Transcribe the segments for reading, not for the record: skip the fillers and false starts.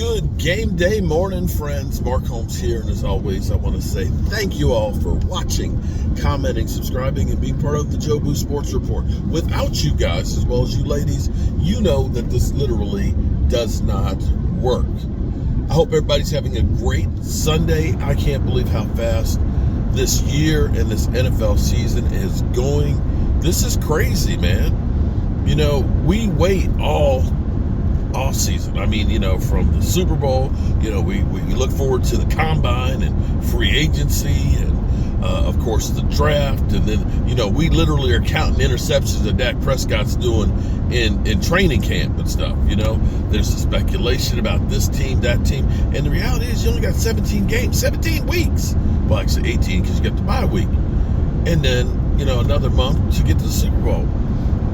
Good game day morning, friends. Mark Holmes here, and as always, I want to say thank you all for watching, commenting, subscribing, and being part of the Joe Boo Sports Report. Without you guys, as well as you ladies, you know that this literally does not work. I hope everybody's having a great Sunday. I can't believe how fast this year and this NFL season is going. This is crazy, man. You know, we wait all off season. I mean, from the Super Bowl, we look forward to the combine and free agency and of course the draft, and then we literally are counting interceptions that Dak Prescott's doing in training camp and stuff. There's a speculation about this team, that team, and the reality is you only got 17 games, 17 weeks. Well, actually 18 because you get the bye week, and then another month to get to the Super Bowl,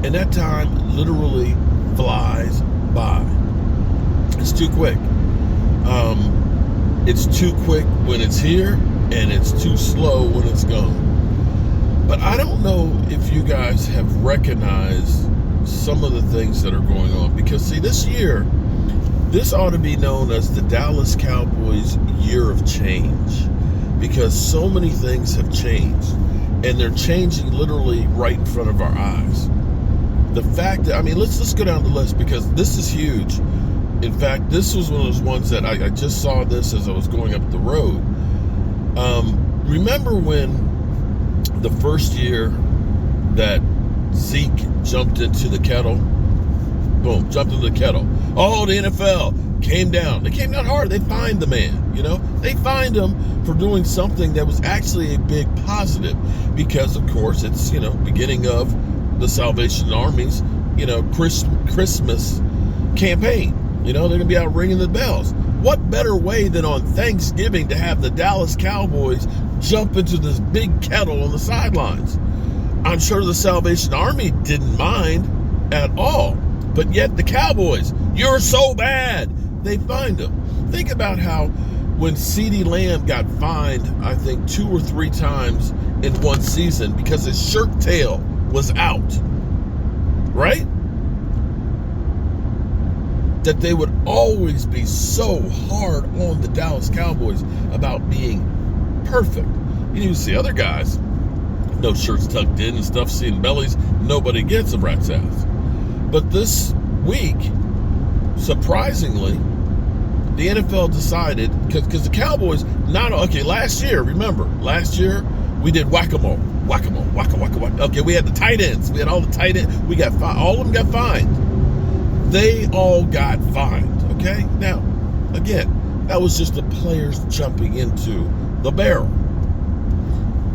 and that time literally flies by. It's too quick. It's too quick when it's here, and it's too slow when it's gone. But I don't know if you guys have recognized some of the things that are going on, because see, this year, this ought to be known as the Dallas Cowboys year of change, because so many things have changed, and they're changing literally right in front of our eyes. The fact that, let's go down the list, because this is huge. In fact, this was one of those ones that I just saw this as I was going up the road. Remember when the first year that Zeke jumped into the kettle? Boom, jumped into the kettle. Oh, the NFL came down. They came down hard. They fined the man, They fined him for doing something that was actually a big positive, because, of course, it's, beginning of the Salvation Army's, Christmas campaign. They're going to be out ringing the bells. What better way than on Thanksgiving to have the Dallas Cowboys jump into this big kettle on the sidelines? I'm sure the Salvation Army didn't mind at all. But yet the Cowboys, you're so bad, they fined them. Think about how when CeeDee Lamb got fined, I think 2 or 3 times in one season because his shirt tail was out, right? That they would always be so hard on the Dallas Cowboys about being perfect. You see other guys, no shirts tucked in and stuff, seeing bellies, nobody gets a rat's ass. But this week, surprisingly, the NFL decided, because the Cowboys, last year we did whack-a-mole. Okay, we had the tight ends. We had all the tight ends. All of them got fined. They all got fined, okay? Now, again, that was just the players jumping into the barrel.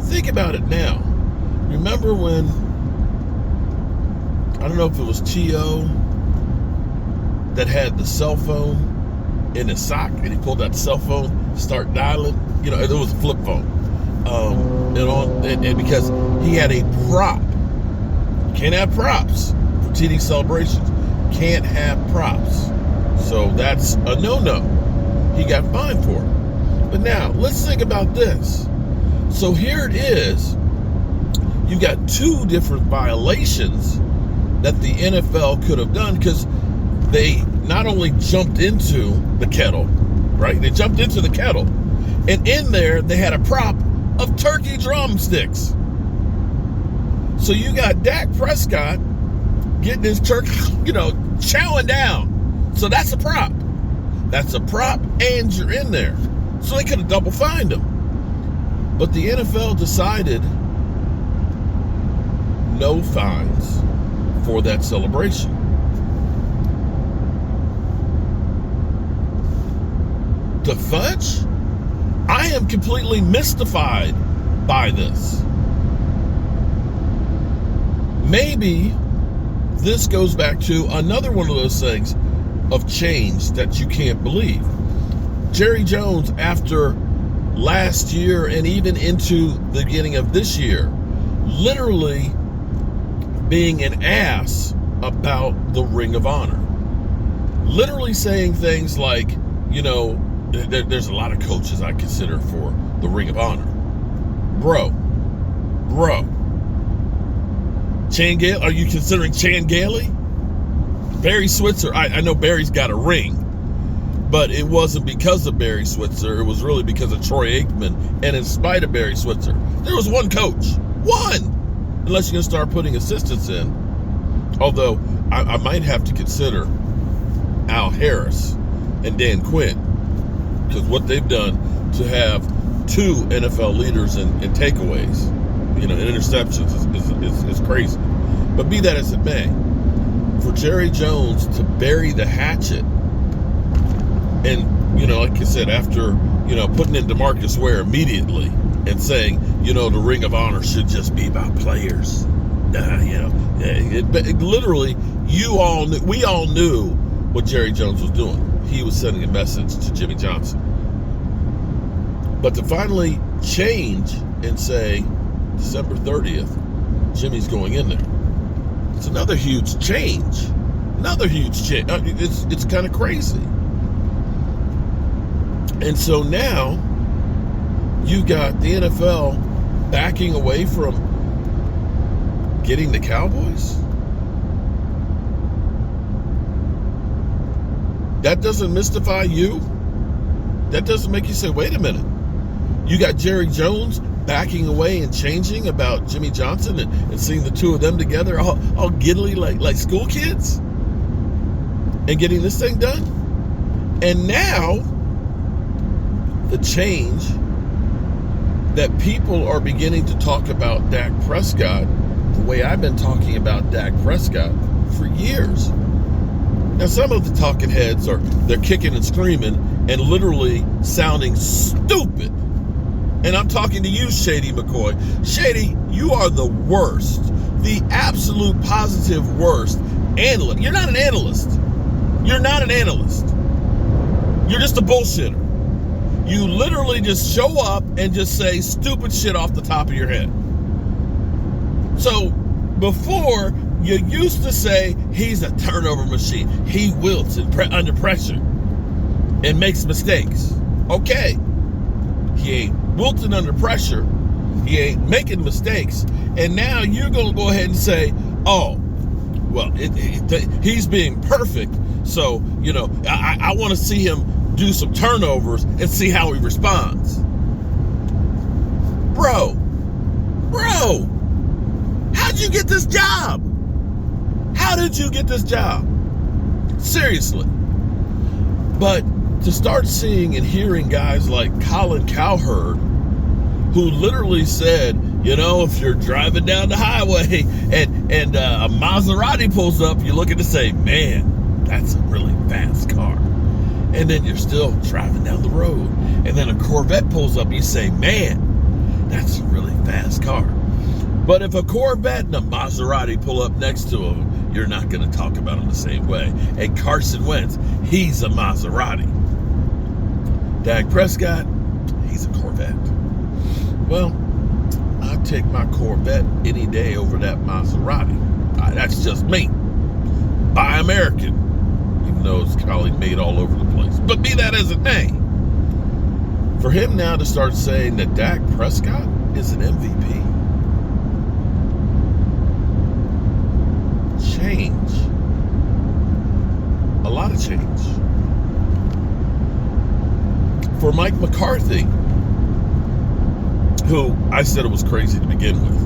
Think about it now. Remember when, I don't know if it was T.O. that had the cell phone in his sock, and he pulled out the cell phone, start dialing. It was a flip phone. And because he had a prop. You can't have props for TD celebrations. Can't have props. So that's a no-no. He got fined for it. But now, let's think about this. So here it is. You got 2 different violations that the NFL could have done, because they not only jumped into the kettle, right? They jumped into the kettle, and in there they had a prop of turkey drumsticks. So you got Dak Prescott getting his turkey, chowing down. So that's a prop. That's a prop, and you're in there. So they could have double fined him. But the NFL decided no fines for that celebration. The fudge? I am completely mystified by this. Maybe this goes back to another one of those things of change that you can't believe. Jerry Jones, after last year and even into the beginning of this year, literally being an ass about the Ring of Honor. Literally saying things like, there's a lot of coaches I consider for the Ring of Honor. Bro. Chan Gailey, are you considering Chan Gailey? Barry Switzer, I know Barry's got a ring, But it wasn't because of Barry Switzer. It was really because of Troy Aikman. And in spite of Barry Switzer, there was one coach. One! Unless you're going to start putting assistants in. Although, I might have to consider Al Harris and Dan Quinn. Because what they've done to have two NFL leaders in takeaways, in interceptions is crazy. But be that as it may, for Jerry Jones to bury the hatchet and, like I said, after, putting in DeMarcus Ware immediately and saying, the Ring of Honor should just be about players. It literally, we all knew what Jerry Jones was doing. He was sending a message to Jimmy Johnson. But to finally change and say, December 30th, Jimmy's going in there. It's another huge change. It's kind of crazy. And so now you got the NFL backing away from getting the Cowboys. That doesn't mystify you? That doesn't make you say, wait a minute. You got Jerry Jones backing away and changing about Jimmy Johnson and seeing the two of them together all giddily like school kids and getting this thing done? And now the change that people are beginning to talk about Dak Prescott the way I've been talking about Dak Prescott for years. Now, some of the talking heads they're kicking and screaming and literally sounding stupid. And I'm talking to you, Shady McCoy. Shady, you are the worst, the absolute positive worst analyst. You're not an analyst. You're just a bullshitter. You literally just show up and just say stupid shit off the top of your head. So before, you used to say he's a turnover machine. He wilts under pressure and makes mistakes. Okay. He ain't wilting under pressure. He ain't making mistakes. And now you're going to go ahead and say, oh, well, he's being perfect. So, I want to see him do some turnovers and see how he responds. Bro, how'd you get this job? How did you get this job? Seriously. But to start seeing and hearing guys like Colin Cowherd, who literally said, if you're driving down the highway and a Maserati pulls up, you're looking to say, man, that's a really fast car. And then you're still driving down the road. And then a Corvette pulls up, you say, man, that's a really fast car. But if a Corvette and a Maserati pull up next to him, you're not going to talk about them the same way. And Carson Wentz, he's a Maserati. Dak Prescott, he's a Corvette. Well, I'd take my Corvette any day over that Maserati. That's just me. Buy American. Even though it's probably made all over the place. But be that as it may, for him now to start saying that Dak Prescott is an MVP, change. A lot of change. For Mike McCarthy, who I said it was crazy to begin with,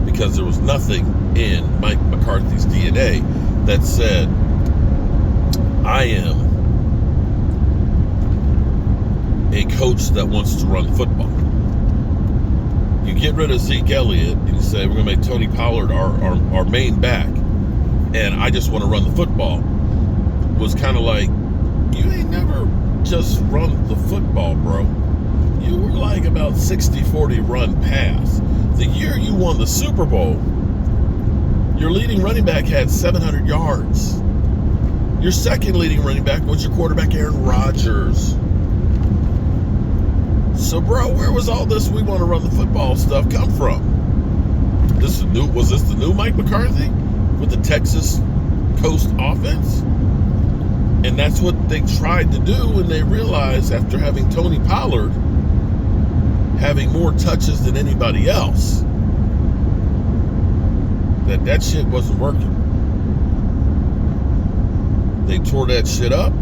because there was nothing in Mike McCarthy's DNA that said, I am a coach that wants to run football. You get rid of Zeke Elliott and you say, we're going to make Tony Pollard our main back, and I just want to run the football, was kind of like, you ain't never just run the football, bro. You were like about 60-40 run pass. The year you won the Super Bowl, your leading running back had 700 yards. Your second leading running back was your quarterback, Aaron Rodgers. So, bro, where was all this we want to run the football stuff come from? Was this the new Mike McCarthy with the Texas Coast offense? And that's what they tried to do when they realized, after having Tony Pollard having more touches than anybody else, that shit wasn't working. They tore that shit up,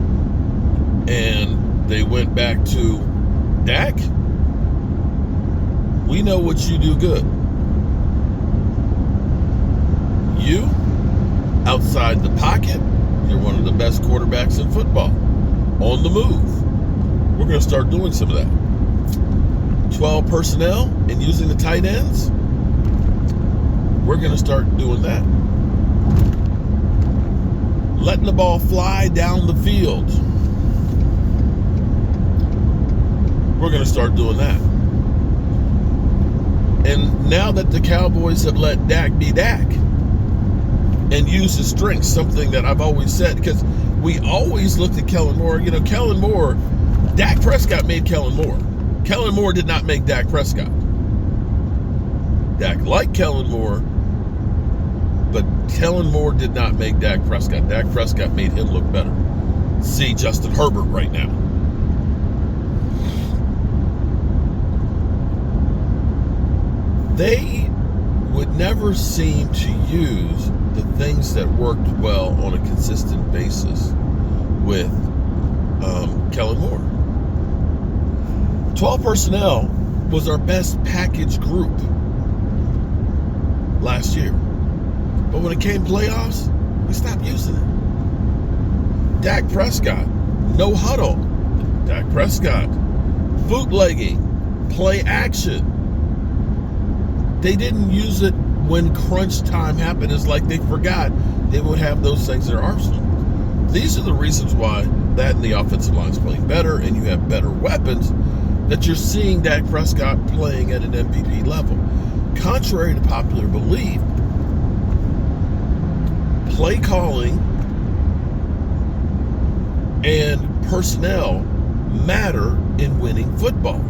and they went back to Dak. We know what you do good. You, outside the pocket, you're one of the best quarterbacks in football. On the move. We're going to start doing some of that. 12 personnel and using the tight ends. We're going to start doing that. Letting the ball fly down the field. We're going to start doing that. And now that the Cowboys have let Dak be Dak and use his strengths, something that I've always said, because we always looked at Kellen Moore. You know, Kellen Moore, Dak Prescott made Kellen Moore. Kellen Moore did not make Dak Prescott. Dak liked Kellen Moore, but Kellen Moore did not make Dak Prescott. Dak Prescott made him look better. See Justin Herbert right now. They would never seem to use the things that worked well on a consistent basis with Kellen Moore. 12 personnel was our best package group last year. But when it came playoffs, we stopped using it. Dak Prescott, no huddle. Dak Prescott, bootlegging, play action. They didn't use it when crunch time happened. It's like they forgot they would have those things in their arsenal. These are the reasons why that and the offensive line is playing better, and you have better weapons, that you're seeing Dak Prescott playing at an MVP level. Contrary to popular belief, play calling and personnel matter in winning football.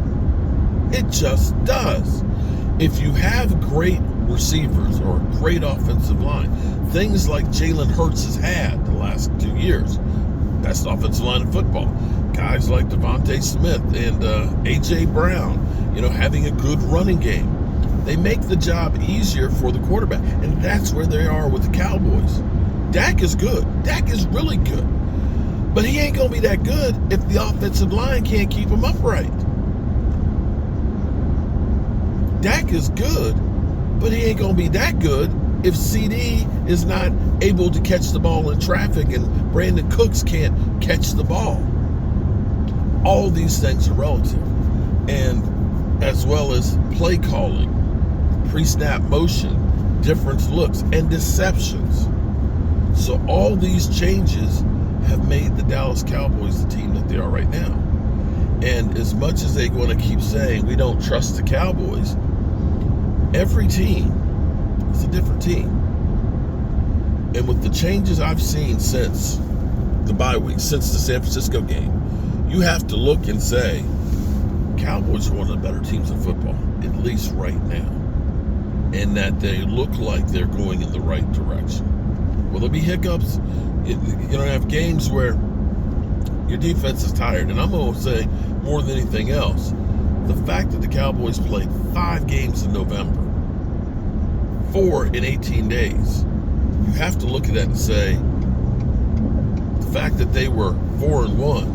It just does. If you have great receivers or great offensive line, things like Jalen Hurts has had the last 2 years, best offensive line in football. Guys like Devontae Smith and A.J. Brown, having a good running game. They make the job easier for the quarterback, and that's where they are with the Cowboys. Dak is good. Dak is really good. But he ain't going to be that good if the offensive line can't keep him upright. Dak is good, but he ain't going to be that good if CD is not able to catch the ball in traffic and Brandon Cooks can't catch the ball. All these things are relative. And as well as play calling, pre-snap motion, different looks, and deceptions. So all these changes have made the Dallas Cowboys the team that they are right now. And as much as they want to keep saying we don't trust the Cowboys, every team is a different team. And with the changes I've seen since the bye week, since the San Francisco game, you have to look and say, Cowboys are one of the better teams in football, at least right now. And that they look like they're going in the right direction. Will there be hiccups? You're going to have games where your defense is tired. And I'm going to say, more than anything else, the fact that the Cowboys played 5 games in November, 4 in 18 days, you have to look at that and say, the fact that they were 4-1,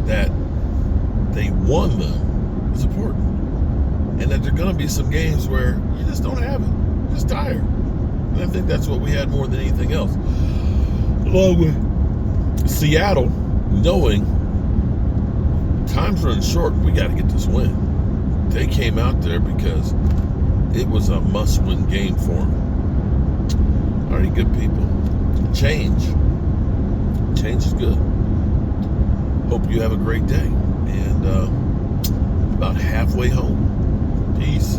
that they won them is important. And that there are going to be some games where you just don't have it. You're just tired. And I think that's what we had more than anything else. Along with Seattle, knowing time's running short, we got to get this win. They came out there because it was a must-win game for them. All right, good people. Change is good. Hope you have a great day. And about halfway home. Peace.